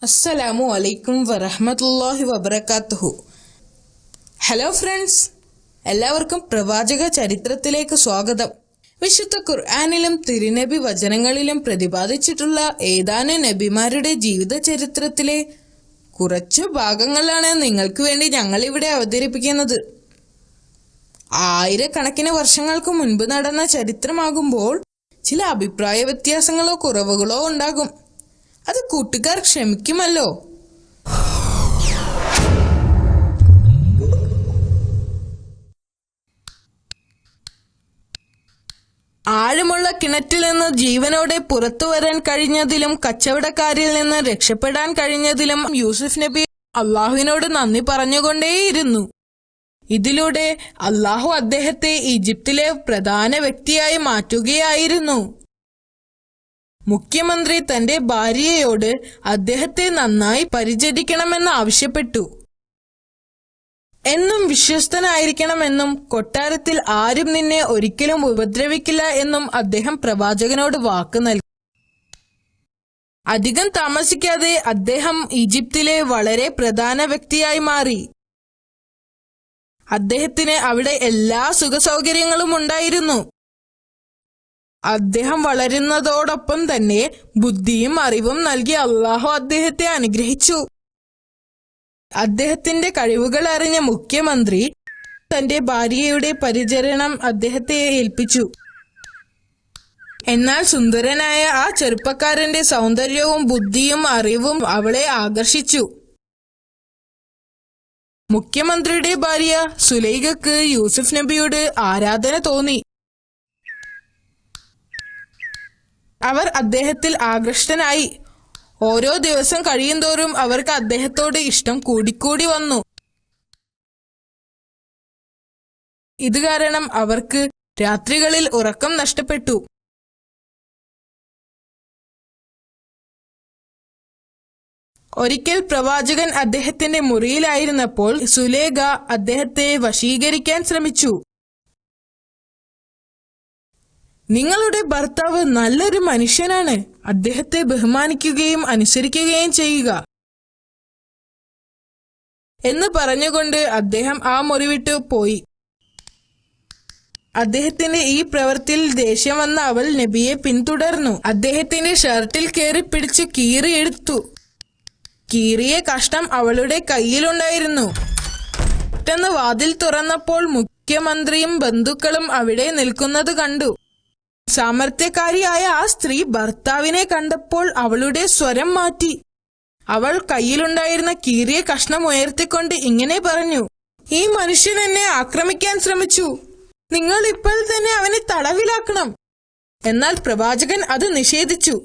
അസ്സലാമു അലൈക്കും വറഹ്മത്തുള്ളാഹി വബറകാതുഹു. ഹലോ ഫ്രണ്ട്സ്, എല്ലാവർക്കും പ്രവാചക ചരിത്രത്തിലേക്ക് സ്വാഗതം. വിശുദ്ധ ഖുർആനിലും തിരുനബി വചനങ്ങളിലും പ്രതിപാദിച്ചിട്ടുള്ള ഏതാനും നബിമാരുടെ ജീവിത ചരിത്രത്തിലെ കുറച്ചു ഭാഗങ്ങളാണ് നിങ്ങൾക്ക് വേണ്ടി ഞങ്ങൾ ഇവിടെ അവതരിപ്പിക്കുന്നത്. ആയിരക്കണക്കിന് വർഷങ്ങൾക്ക് മുൻപ് നടന്ന ചരിത്രമാകുമ്പോൾ ചില അഭിപ്രായ വ്യത്യാസങ്ങളോ കുറവുകളോ ഉണ്ടാകും. അത് കൂട്ടുകാർ ക്ഷമിക്കുമല്ലോ. ആഴമുള്ള കിണറ്റിൽ നിന്ന് ജീവനോടെ പുറത്തു വരാൻ കഴിഞ്ഞതിലും കച്ചവടക്കാരിൽ നിന്ന് രക്ഷപ്പെടാൻ കഴിഞ്ഞതിലും യൂസുഫ് നബി അള്ളാഹുവിനോട് നന്ദി പറഞ്ഞുകൊണ്ടേയിരുന്നു. ഇതിലൂടെ അള്ളാഹു അദ്ദേഹത്തെ ഈജിപ്തിലെ പ്രധാന വ്യക്തിയായി മാറ്റുകയായിരുന്നു. മുഖ്യമന്ത്രി തന്റെ ഭാര്യയോട് അദ്ദേഹത്തെ നന്നായി പരിചരിക്കണമെന്ന് ആവശ്യപ്പെട്ടു. എന്നും വിശ്വസ്തനായിരിക്കണമെന്നും കൊട്ടാരത്തിൽ ആരും നിന്നെ ഒരിക്കലും ഉപദ്രവിക്കില്ല എന്നും അദ്ദേഹം പ്രവാചകനോട് വാക്ക് നൽകി. അധികം താമസിക്കാതെ അദ്ദേഹം ഈജിപ്തിലെ വളരെ പ്രധാന വ്യക്തിയായി മാറി. അദ്ദേഹത്തിന് അവിടെ എല്ലാ സുഖസൗകര്യങ്ങളും ഉണ്ടായിരുന്നു. അദ്ദേഹം വളരുന്നതോടൊപ്പം തന്നെ ബുദ്ധിയും അറിവും നൽകി അള്ളാഹു അദ്ദേഹത്തെ അനുഗ്രഹിച്ചു. അദ്ദേഹത്തിന്റെ കഴിവുകൾ അറിഞ്ഞ മുഖ്യമന്ത്രി തന്റെ ഭാര്യയുടെ പരിചരണം അദ്ദേഹത്തെ ഏൽപ്പിച്ചു. എന്നാൽ സുന്ദരനായ ആ ചെറുപ്പക്കാരന്റെ സൗന്ദര്യവും ബുദ്ധിയും അറിവും അവളെ ആകർഷിച്ചു. മുഖ്യമന്ത്രിയുടെ ഭാര്യ സുലൈഖക്ക് യൂസുഫ് നബിയോട് ആരാധന തോന്നി. അവർ അദ്ദേഹത്തിൽ ആകൃഷ്ടനായി. ഓരോ ദിവസം കഴിയുന്തോറും അവർക്ക് അദ്ദേഹത്തോട് ഇഷ്ടം കൂടിക്കൂടി വന്നു. ഇത് കാരണം അവർക്ക് രാത്രികളിൽ ഉറക്കം നഷ്ടപ്പെട്ടു. ഒരിക്കൽ പ്രവാചകൻ അദ്ദേഹത്തിന്റെ മുറിയിലായിരുന്നപ്പോൾ സുലേഖ അദ്ദേഹത്തെ വശീകരിക്കാൻ ശ്രമിച്ചു. നിങ്ങളുടെ ഭർത്താവ് നല്ലൊരു മനുഷ്യനാണ്, അദ്ദേഹത്തെ ബഹുമാനിക്കുകയും അനുസരിക്കുകയും ചെയ്യുക എന്ന് പറഞ്ഞുകൊണ്ട് അദ്ദേഹം ആ മുറി വിട്ടു പോയി. അദ്ദേഹത്തിന്റെ ഈ പ്രവൃത്തിയിൽ ദേഷ്യം വന്ന അവൾ നബിയെ പിന്തുടർന്നു. അദ്ദേഹത്തിന്റെ ഷർട്ടിൽ കയറി പിടിച്ച് കീറിയെടുത്തു. കീറിയ കഷ്ണം അവളുടെ കയ്യിലുണ്ടായിരുന്നു. പെട്ടെന്ന് വാതിൽ തുറന്നപ്പോൾ മുഖ്യമന്ത്രിയും ബന്ധുക്കളും അവിടെ നിൽക്കുന്നത് കണ്ടു. സാമർത്ഥ്യക്കാരിയായ ആ സ്ത്രീ ഭർത്താവിനെ കണ്ടപ്പോൾ അവളുടെ സ്വരം മാറ്റി. അവൾ കയ്യിലുണ്ടായിരുന്ന കീറിയ കഷ്ണം ഉയർത്തിക്കൊണ്ട് ഇങ്ങനെ പറഞ്ഞു: ഈ മനുഷ്യൻ എന്നെ ആക്രമിക്കാൻ ശ്രമിച്ചു, നിങ്ങൾ ഇപ്പോൾ തന്നെ അവനെ തടവിലാക്കണം. എന്നാൽ പ്രവാചകൻ അത് നിഷേധിച്ചു.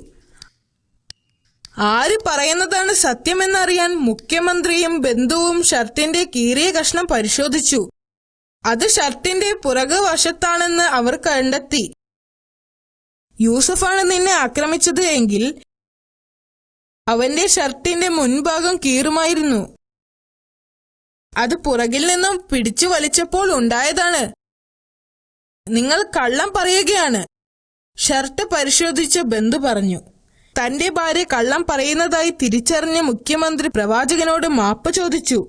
ആര് പറയുന്നതാണ് സത്യമെന്നറിയാൻ മുഖ്യമന്ത്രിയും ബന്ധുവും ഷർട്ടിന്റെ കീറിയ കഷ്ണം പരിശോധിച്ചു. അത് ഷർട്ടിന്റെ പുറകു വശത്താണെന്ന് അവർ കണ്ടെത്തി. യൂസഫാണ് നിന്നെ ആക്രമിച്ചത് എങ്കിൽ അവന്റെ ഷർട്ടിന്റെ മുൻഭാഗം കീറുമായിരുന്നു. അത് പുറകിൽ നിന്നും പിടിച്ചു വലിച്ചപ്പോൾ ഉണ്ടായതാണ്. നിങ്ങൾ കള്ളം പറയുകയാണ്. ഷർട്ട് പരിശോധിച്ച ബന്ധു പറഞ്ഞു. തന്റെ ഭാര്യ കള്ളം പറയുന്നതായി തിരിച്ചറിഞ്ഞ മുഖ്യമന്ത്രി പ്രവാചകനോട് മാപ്പ് ചോദിച്ചു.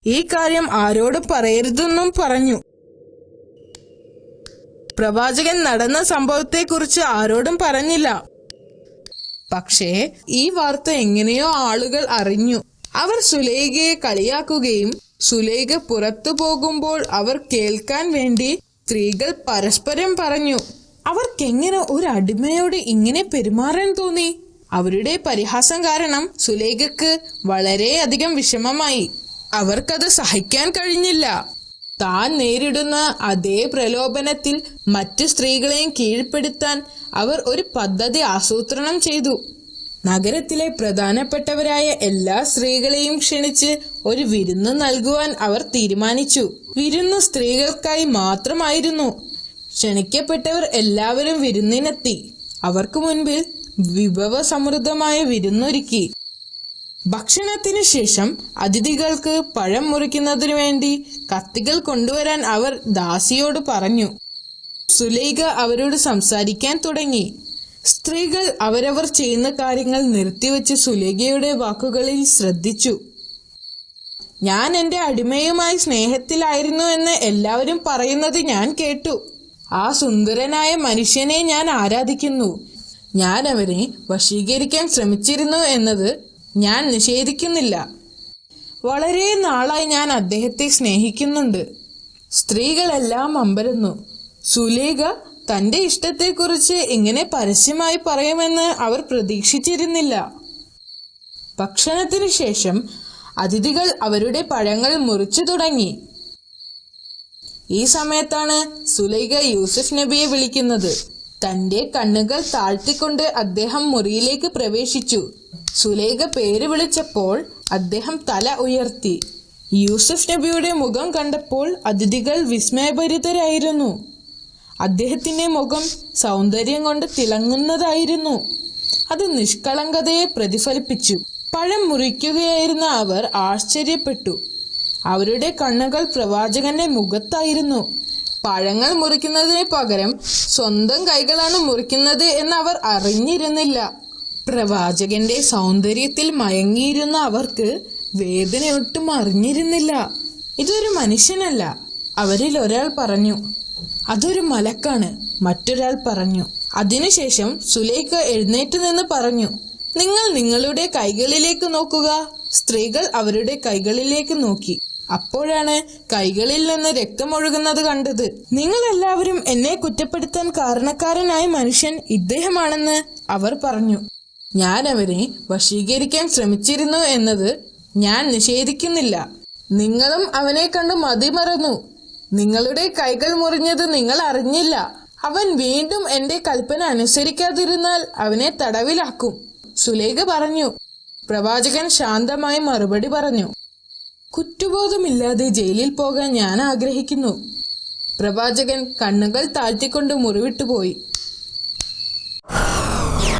ഈ കാര്യം ആരോടും പറയരുതെന്നും പറഞ്ഞു. പ്രവാചകൻ നടന്ന സംഭവത്തെക്കുറിച്ച് ആരോടും പറഞ്ഞില്ല. പക്ഷേ ഈ വാർത്ത എങ്ങനെയോ ആളുകൾ അറിഞ്ഞു. അവർ സുലൈഖയെ കളിയാക്കുകയും സുലൈഖ പുറത്തു പോകുമ്പോൾ അവർ കേൾക്കാൻ വേണ്ടി സ്ത്രീകൾ പരസ്പരം പറഞ്ഞു, അവർക്കെങ്ങനെ ഒരു അടിമയോട് ഇങ്ങനെ പെരുമാറാൻ തോന്നി? അവരുടെ പരിഹാസം കാരണം സുലൈഖക്ക് വളരെയധികം വിഷമമായി. അവർക്കത് സഹിക്കാൻ കഴിഞ്ഞില്ല. താൻ നേരിടുന്ന അതേ പ്രലോഭനത്തിൽ മറ്റു സ്ത്രീകളെയും കീഴ്പ്പെടുത്താൻ അവർ ഒരു പദ്ധതി ആസൂത്രണം ചെയ്തു. നഗരത്തിലെ പ്രധാനപ്പെട്ടവരായ എല്ലാ സ്ത്രീകളെയും ക്ഷണിച്ച് ഒരു വിരുന്ന് നൽകുവാൻ അവർ തീരുമാനിച്ചു. വിരുന്ന് സ്ത്രീകൾക്കായി മാത്രമായിരുന്നു. ക്ഷണിക്കപ്പെട്ടവർ എല്ലാവരും വിരുന്നിനെത്തി. അവർക്ക് മുൻപിൽ വിഭവസമൃദ്ധമായ വിരുന്നൊരുക്കി. ഭക്ഷണത്തിന് ശേഷം അതിഥികൾക്ക് പഴം മുറിക്കുന്നതിനു വേണ്ടി കത്തികൾ കൊണ്ടുവരാൻ അവർ ദാസിയോട് പറഞ്ഞു. സുലൈഖ അവരോട് സംസാരിക്കാൻ തുടങ്ങി. സ്ത്രീകൾ അവരവർ ചെയ്യുന്ന കാര്യങ്ങൾ നിർത്തിവെച്ച് സുലേഖയുടെ വാക്കുകളിൽ ശ്രദ്ധിച്ചു. ഞാൻ എൻ്റെ അടിമയുമായി സ്നേഹത്തിലായിരുന്നു എന്ന് എല്ലാവരും പറയുന്നത് ഞാൻ കേട്ടു. ആ സുന്ദരനായ മനുഷ്യനെ ഞാൻ ആരാധിക്കുന്നു. ഞാൻ അവനെ വശീകരിക്കാൻ ശ്രമിച്ചിരുന്നു എന്നത് ഞാൻ നിഷേധിക്കുന്നില്ല. വളരെ നാളായി ഞാൻ അദ്ദേഹത്തെ സ്നേഹിക്കുന്നുണ്ട്. സ്ത്രീകളെല്ലാം അമ്പരന്നു. സുലേഖ തന്റെ ഇഷ്ടത്തെക്കുറിച്ച് ഇങ്ങനെ പരസ്യമായി പറയുമെന്ന് അവർ പ്രതീക്ഷിച്ചിരുന്നില്ല. ഭക്ഷണത്തിനു ശേഷം അതിഥികൾ അവരുടെ പഴങ്ങൾ മുറിച്ചു തുടങ്ങി. ഈ സമയത്താണ് സുലൈഖ യൂസുഫ് നബിയെ വിളിക്കുന്നത്. തന്റെ കണ്ണുകൾ താഴ്ത്തിക്കൊണ്ട് അദ്ദേഹം മുറിയിലേക്ക് പ്രവേശിച്ചു. സുലൈഖ പേര് വിളിച്ചപ്പോൾ അദ്ദേഹം തല ഉയർത്തി. യൂസുഫ് നബിയുടെ മുഖം കണ്ടപ്പോൾ അതിഥികൾ വിസ്മയഭരിതരായിരുന്നു. അദ്ദേഹത്തിന്റെ മുഖം സൗന്ദര്യം കൊണ്ട് തിളങ്ങുന്നതായിരുന്നു. അത് നിഷ്കളങ്കതയെ പ്രതിഫലിപ്പിച്ചു. പഴം മുറിക്കുകയായിരുന്ന അവർ ആശ്ചര്യപ്പെട്ടു. അവരുടെ കണ്ണുകൾ പ്രവാചകന്റെ മുഖത്തായിരുന്നു. പഴങ്ങൾ മുറിക്കുന്നതിന് പകരം സ്വന്തം കൈകളാണ് മുറിക്കുന്നത് എന്ന് അവർ അറിഞ്ഞിരുന്നില്ല. പ്രവാചകന്റെ സൗന്ദര്യത്തിൽ മയങ്ങിയിരുന്ന അവർക്ക് വേദന ഒട്ടും അറിഞ്ഞിരുന്നില്ല. ഇതൊരു മനുഷ്യനല്ല, അവരിൽ ഒരാൾ പറഞ്ഞു. അതൊരു മലക്കാണ്, മറ്റൊരാൾ പറഞ്ഞു. അതിനുശേഷം സുലൈഖ എഴുന്നേറ്റ് നിന്ന് പറഞ്ഞു, നിങ്ങൾ നിങ്ങളുടെ കൈകളിലേക്ക് നോക്കുക. സ്ത്രീകൾ അവരുടെ കൈകളിലേക്ക് നോക്കി. അപ്പോഴാണ് കൈകളിൽ നിന്ന് രക്തമൊഴുകുന്നത് കണ്ടത്. നിങ്ങൾ എല്ലാവരും എന്നെ കുറ്റപ്പെടുത്താൻ കാരണക്കാരനായ മനുഷ്യൻ ഇദ്ദേഹമാണെന്ന് അവർ പറഞ്ഞു. ഞാൻ അവനെ വശീകരിക്കാൻ ശ്രമിച്ചിരുന്നു എന്നത് ഞാൻ നിഷേധിക്കുന്നില്ല. നിങ്ങളും അവനെ കണ്ട് മതിമറന്നു. നിങ്ങളുടെ കൈകൾ മുറിഞ്ഞത് നിങ്ങൾ അറിഞ്ഞില്ല. അവൻ വീണ്ടും എന്റെ കൽപ്പന അനുസരിക്കാതിരുന്നാൽ അവനെ തടവിലാക്കും. സുലൈഖ പറഞ്ഞു. പ്രവാചകൻ ശാന്തമായി മറുപടി പറഞ്ഞു, കുറ്റബോധമില്ലാതെ ജയിലിൽ പോകാൻ ഞാൻ ആഗ്രഹിക്കുന്നു. പ്രവാചകൻ കണ്ണുകൾ താഴ്ത്തിക്കൊണ്ട് മുറിവിട്ടുപോയി.